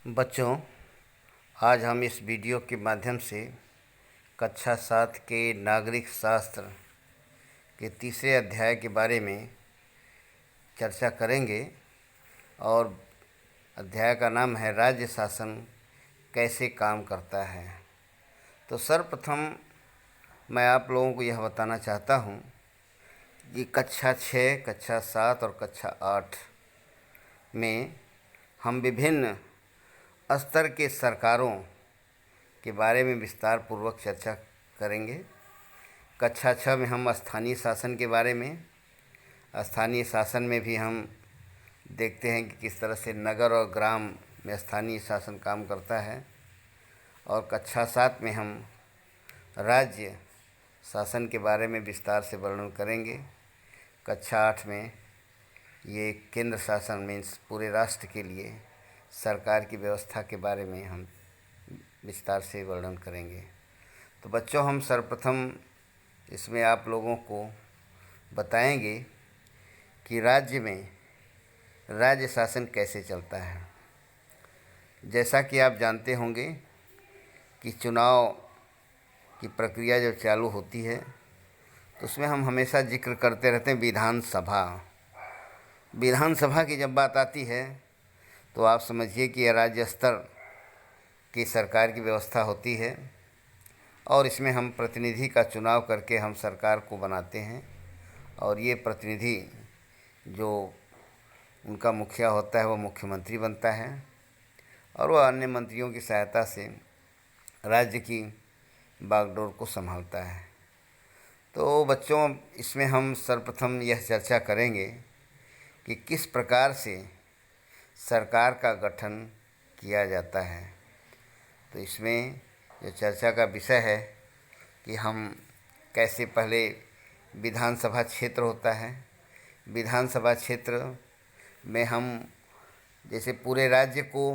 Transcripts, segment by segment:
बच्चों, आज हम इस वीडियो के माध्यम से कक्षा 7 के नागरिक शास्त्र के तीसरे अध्याय के बारे में चर्चा करेंगे और अध्याय का नाम है राज्य शासन कैसे काम करता है। तो सर्वप्रथम मैं आप लोगों को यह बताना चाहता हूँ कि कक्षा 6, कक्षा 7 और कक्षा 8 में हम विभिन्न स्तर के सरकारों के बारे में विस्तार पूर्वक चर्चा करेंगे। कक्षा 6 में हम स्थानीय शासन के बारे में, स्थानीय शासन में भी हम देखते हैं कि किस तरह से नगर और ग्राम में स्थानीय शासन काम करता है। और कक्षा 7 में हम राज्य शासन के बारे में विस्तार से वर्णन करेंगे। कक्षा 8 में ये केंद्र शासन मीन्स पूरे राष्ट्र के लिए सरकार की व्यवस्था के बारे में हम विस्तार से वर्णन करेंगे। तो बच्चों, हम सर्वप्रथम इसमें आप लोगों को बताएंगे कि राज्य में राज्य शासन कैसे चलता है। जैसा कि आप जानते होंगे कि चुनाव की प्रक्रिया जब चालू होती है तो उसमें हम हमेशा जिक्र करते रहते हैं विधानसभा। विधानसभा की जब बात आती है तो आप समझिए कि यह राज्य स्तर की सरकार की व्यवस्था होती है और इसमें हम प्रतिनिधि का चुनाव करके हम सरकार को बनाते हैं। और ये प्रतिनिधि जो उनका मुखिया होता है वो मुख्यमंत्री बनता है और वह अन्य मंत्रियों की सहायता से राज्य की बागडोर को संभालता है। तो बच्चों, इसमें हम सर्वप्रथम यह चर्चा करेंगे कि किस प्रकार से सरकार का गठन किया जाता है। तो इसमें जो चर्चा का विषय है कि हम कैसे पहले विधानसभा क्षेत्र होता है। विधानसभा क्षेत्र में हम जैसे पूरे राज्य को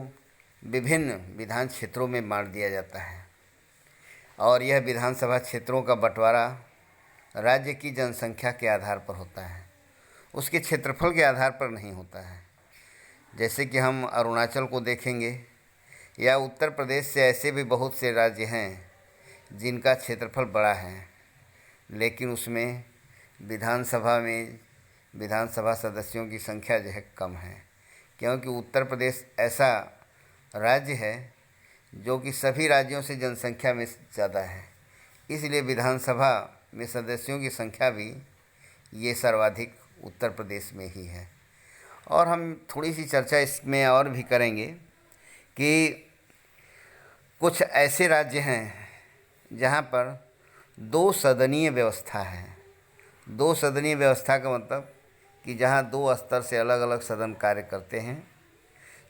विभिन्न विधान क्षेत्रों में बांट दिया जाता है और यह विधानसभा क्षेत्रों का बंटवारा राज्य की जनसंख्या के आधार पर होता है, उसके क्षेत्रफल के आधार पर नहीं होता है। जैसे कि हम अरुणाचल को देखेंगे या उत्तर प्रदेश से ऐसे भी बहुत से राज्य हैं जिनका क्षेत्रफल बड़ा है, लेकिन उसमें विधानसभा सदस्यों की संख्या जो है कम है, क्योंकि उत्तर प्रदेश ऐसा राज्य है जो कि सभी राज्यों से जनसंख्या में ज़्यादा है, इसलिए विधानसभा में सदस्यों की संख्या भी ये सर्वाधिक उत्तर प्रदेश में ही है। और हम थोड़ी सी चर्चा इसमें और भी करेंगे कि कुछ ऐसे राज्य हैं जहाँ पर दो सदनीय व्यवस्था है। दो सदनीय व्यवस्था का मतलब कि जहाँ दो स्तर से अलग अलग सदन कार्य करते हैं।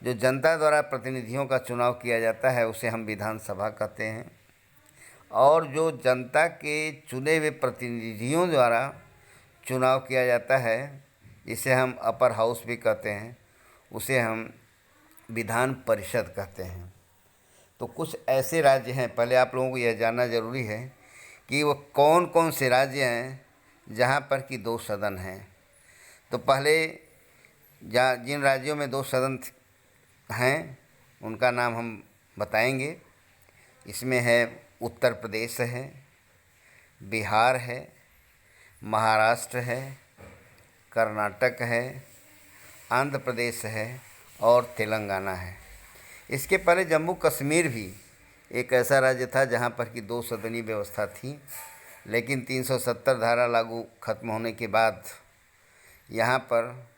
जो जनता द्वारा प्रतिनिधियों का चुनाव किया जाता है उसे हम विधानसभा कहते हैं, और जो जनता के चुने हुए प्रतिनिधियों द्वारा चुनाव किया जाता है, इसे हम अपर हाउस भी कहते हैं, उसे हम विधान परिषद कहते हैं। तो कुछ ऐसे राज्य हैं, पहले आप लोगों को यह जानना ज़रूरी है कि वो कौन कौन से राज्य हैं जहाँ पर कि दो सदन हैं। तो पहले जिन राज्यों में दो सदन हैं उनका नाम हम बताएंगे। इसमें है उत्तर प्रदेश है, बिहार है, महाराष्ट्र है, कर्नाटक है, आंध्र प्रदेश है और तेलंगाना है। इसके पहले जम्मू कश्मीर भी एक ऐसा राज्य था जहाँ पर कि दो सदनीय व्यवस्था थी, लेकिन 370 धारा लागू खत्म होने के बाद यहाँ पर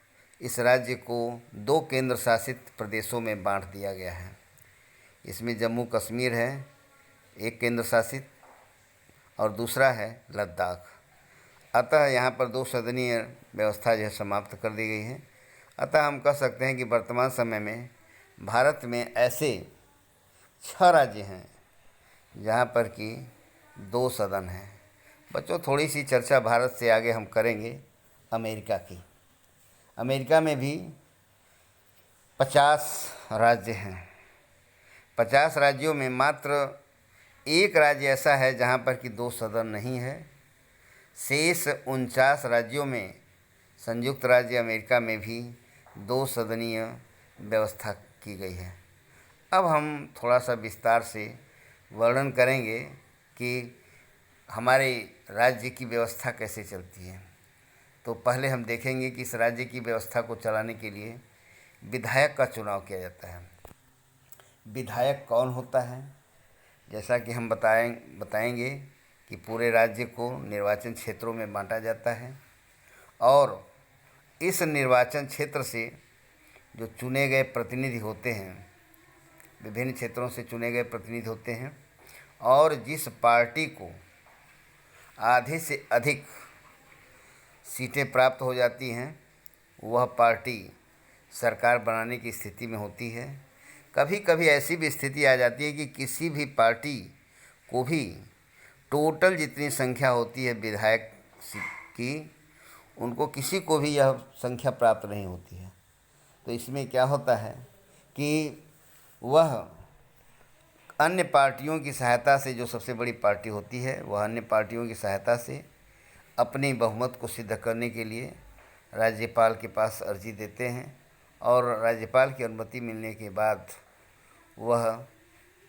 इस राज्य को दो केंद्र शासित प्रदेशों में बांट दिया गया है। इसमें जम्मू कश्मीर है एक केंद्र शासित और दूसरा है लद्दाख। अतः यहाँ पर दो सदनीय व्यवस्था जो है समाप्त कर दी गई है। अतः हम कह सकते हैं कि वर्तमान समय में भारत में ऐसे 6 राज्य हैं जहाँ पर कि दो सदन हैं। बच्चों, थोड़ी सी चर्चा भारत से आगे हम करेंगे अमेरिका की। अमेरिका में भी 50 राज्य हैं। 50 राज्यों में मात्र एक राज्य ऐसा है जहाँ पर कि दो सदन नहीं है। शेष 49 राज्यों में संयुक्त राज्य अमेरिका में भी दो सदनीय व्यवस्था की गई है। अब हम थोड़ा सा विस्तार से वर्णन करेंगे कि हमारे राज्य की व्यवस्था कैसे चलती है। तो पहले हम देखेंगे कि इस राज्य की व्यवस्था को चलाने के लिए विधायक का चुनाव किया जाता है। विधायक कौन होता है? जैसा कि हम बताएंगे कि पूरे राज्य को निर्वाचन क्षेत्रों में बांटा जाता है और इस निर्वाचन क्षेत्र से जो चुने गए प्रतिनिधि होते हैं, विभिन्न क्षेत्रों से चुने गए प्रतिनिधि होते हैं, और जिस पार्टी को आधे से अधिक सीटें प्राप्त हो जाती हैं वह पार्टी सरकार बनाने की स्थिति में होती है। कभी कभी ऐसी भी स्थिति आ जाती है कि किसी भी पार्टी को भी टोटल जितनी संख्या होती है विधायक की, उनको किसी को भी यह संख्या प्राप्त नहीं होती है। तो इसमें क्या होता है कि वह अन्य पार्टियों की सहायता से, जो सबसे बड़ी पार्टी होती है वह अन्य पार्टियों की सहायता से अपनी बहुमत को सिद्ध करने के लिए राज्यपाल के पास अर्जी देते हैं और राज्यपाल की अनुमति मिलने के बाद वह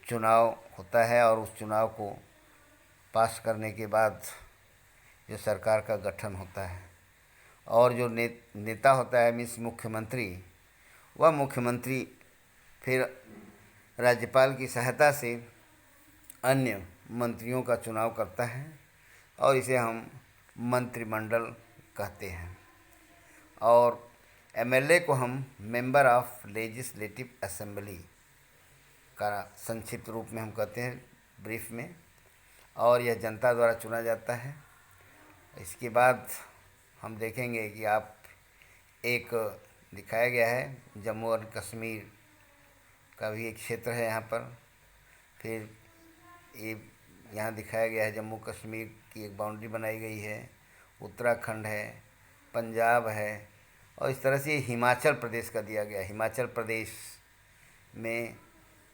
चुनाव होता है और उस चुनाव को पास करने के बाद जो सरकार का गठन होता है और जो नेता होता है मीन्स मुख्यमंत्री, वह मुख्यमंत्री फिर राज्यपाल की सहायता से अन्य मंत्रियों का चुनाव करता है और इसे हम मंत्रिमंडल कहते हैं। और एमएलए को हम मेंबर ऑफ लेजिस्लेटिव असेंबली का संक्षिप्त रूप में हम कहते हैं ब्रीफ में, और यह जनता द्वारा चुना जाता है। इसके बाद हम देखेंगे कि आप एक दिखाया गया है जम्मू और कश्मीर का भी एक क्षेत्र है यहाँ पर। फिर ये यहाँ दिखाया गया है जम्मू कश्मीर की एक बाउंड्री बनाई गई है, उत्तराखंड है, पंजाब है, और इस तरह से हिमाचल प्रदेश का दिया गया है। हिमाचल प्रदेश में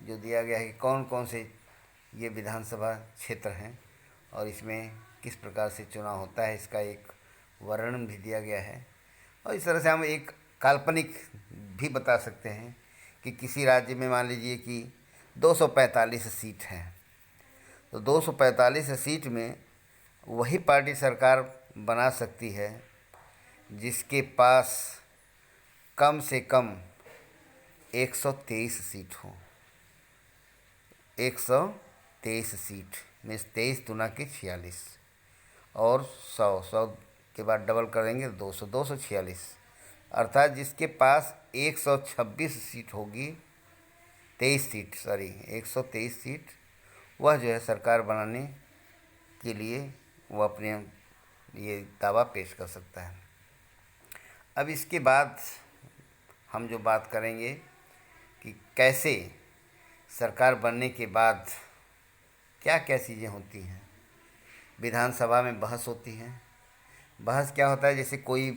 जो दिया गया है कि कौन कौन से ये विधानसभा क्षेत्र हैं और इसमें किस प्रकार से चुनाव होता है, इसका एक वर्णन भी दिया गया है। और इस तरह से हम एक काल्पनिक भी बता सकते हैं कि किसी राज्य में मान लीजिए कि 245 सीट हैं, तो 245 सीट में वही पार्टी सरकार बना सकती है जिसके पास कम से कम 123 सीट हो। 123 सीट में 23 दूना के 46 और 100 के बाद डबल करेंगे 246, अर्थात जिसके पास 126 सीट होगी, 123 सीट, वह जो है सरकार बनाने के लिए वह अपने ये दावा पेश कर सकता है। अब इसके बाद हम जो बात करेंगे कि कैसे सरकार बनने के बाद क्या क्या चीज़ें होती हैं। विधानसभा में बहस होती है। बहस क्या होता है, जैसे कोई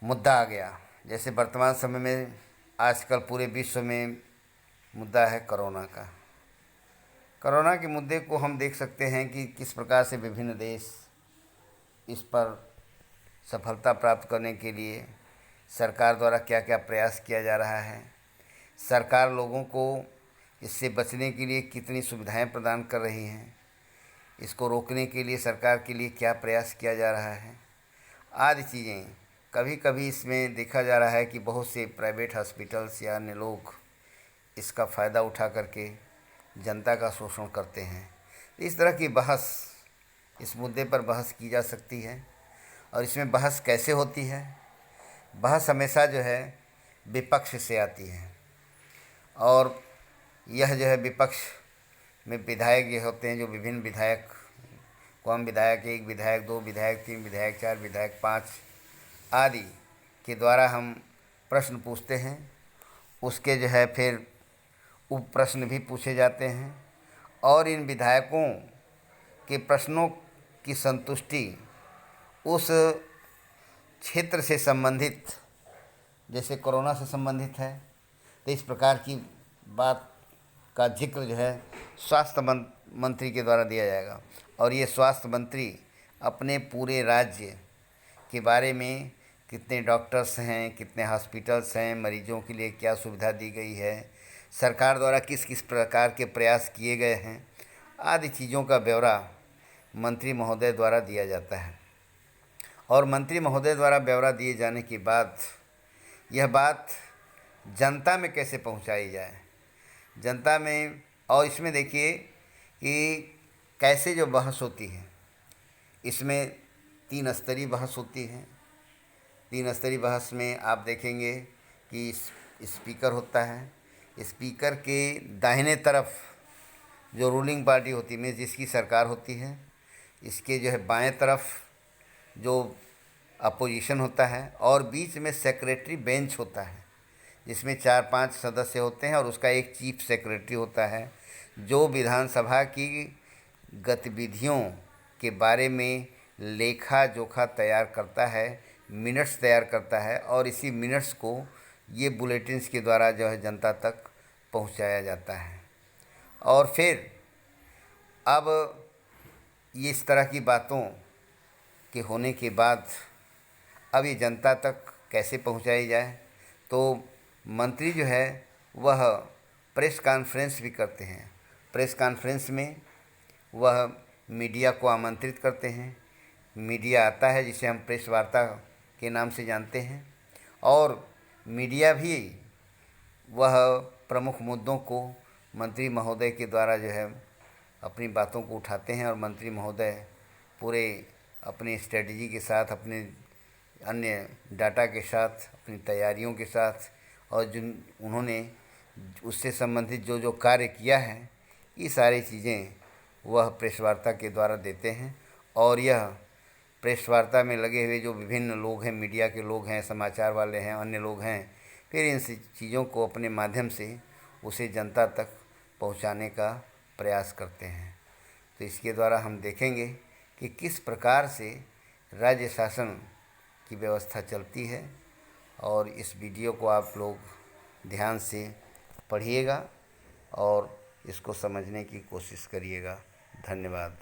मुद्दा आ गया, जैसे वर्तमान समय में आजकल पूरे विश्व में मुद्दा है कोरोना का। कोरोना के मुद्दे को हम देख सकते हैं कि किस प्रकार से विभिन्न देश इस पर सफलता प्राप्त करने के लिए सरकार द्वारा क्या क्या प्रयास किया जा रहा है, सरकार लोगों को इससे बचने के लिए कितनी सुविधाएं प्रदान कर रही हैं, इसको रोकने के लिए सरकार के लिए क्या प्रयास किया जा रहा है, आदि चीज़ें। कभी कभी इसमें देखा जा रहा है कि बहुत से प्राइवेट हॉस्पिटल्स या अन्य लोग इसका फ़ायदा उठा करके जनता का शोषण करते हैं। इस तरह की बहस, इस मुद्दे पर बहस की जा सकती है। और इसमें बहस कैसे होती है? बहस हमेशा जो है विपक्ष से आती है, और यह जो है विपक्ष में विधायक ये होते हैं, जो विभिन्न विधायक, कौन विधायक, 1 विधायक, 2 विधायक, 3 विधायक, 4 विधायक, 5 आदि के द्वारा हम प्रश्न पूछते हैं। उसके जो है फिर उप प्रश्न भी पूछे जाते हैं, और इन विधायकों के प्रश्नों की संतुष्टि उस क्षेत्र से संबंधित, जैसे कोरोना से संबंधित है तो इस प्रकार की बात का जिक्र जो है स्वास्थ्य मंत्री के द्वारा दिया जाएगा, और ये स्वास्थ्य मंत्री अपने पूरे राज्य के बारे में कितने डॉक्टर्स हैं, कितने हॉस्पिटल्स हैं, मरीजों के लिए क्या सुविधा दी गई है, सरकार द्वारा किस किस प्रकार के प्रयास किए गए हैं आदि चीज़ों का ब्यौरा मंत्री महोदय द्वारा दिया जाता है। और मंत्री महोदय द्वारा ब्यौरा दिए जाने के बाद यह बात जनता में कैसे पहुंचाई जाए, जनता में, और इसमें देखिए कि कैसे जो बहस होती है, इसमें 3 स्तरीय बहस होती है। 3 स्तरीय बहस में आप देखेंगे कि स्पीकर होता है, स्पीकर के दाहिने तरफ जो रूलिंग पार्टी होती है, मीन्स जिसकी सरकार होती है, इसके जो है बाएं तरफ जो अपोजिशन होता है, और बीच में सेक्रेटरी बेंच होता है जिसमें 4-5 सदस्य होते हैं, और उसका एक चीफ सेक्रेटरी होता है जो विधानसभा की गतिविधियों के बारे में लेखा जोखा तैयार करता है, मिनट्स तैयार करता है, और इसी मिनट्स को ये बुलेटिन्स के द्वारा जो है जनता तक पहुंचाया जाता है। और फिर अब ये इस तरह की बातों के होने के बाद अब ये जनता तक कैसे पहुंचाई जाए, तो मंत्री जो है वह प्रेस कॉन्फ्रेंस भी करते हैं। प्रेस कॉन्फ्रेंस में वह मीडिया को आमंत्रित करते हैं, मीडिया आता है जिसे हम प्रेस वार्ता के नाम से जानते हैं, और मीडिया भी वह प्रमुख मुद्दों को मंत्री महोदय के द्वारा जो है अपनी बातों को उठाते हैं, और मंत्री महोदय पूरे अपनी स्ट्रेटजी के साथ, अपने अन्य डाटा के साथ, अपनी तैयारियों के साथ, और जिन उन्होंने उससे संबंधित जो जो कार्य किया है, ये सारी चीज़ें वह प्रेस वार्ता के द्वारा देते हैं। और यह प्रेस वार्ता में लगे हुए जो विभिन्न लोग हैं, मीडिया के लोग हैं, समाचार वाले हैं, अन्य लोग हैं, फिर इन चीज़ों को अपने माध्यम से उसे जनता तक पहुंचाने का प्रयास करते हैं। तो इसके द्वारा हम देखेंगे कि किस प्रकार से राज्य शासन की व्यवस्था चलती है, और इस वीडियो को आप लोग ध्यान से पढ़िएगा और इसको समझने की कोशिश करिएगा। धन्यवाद।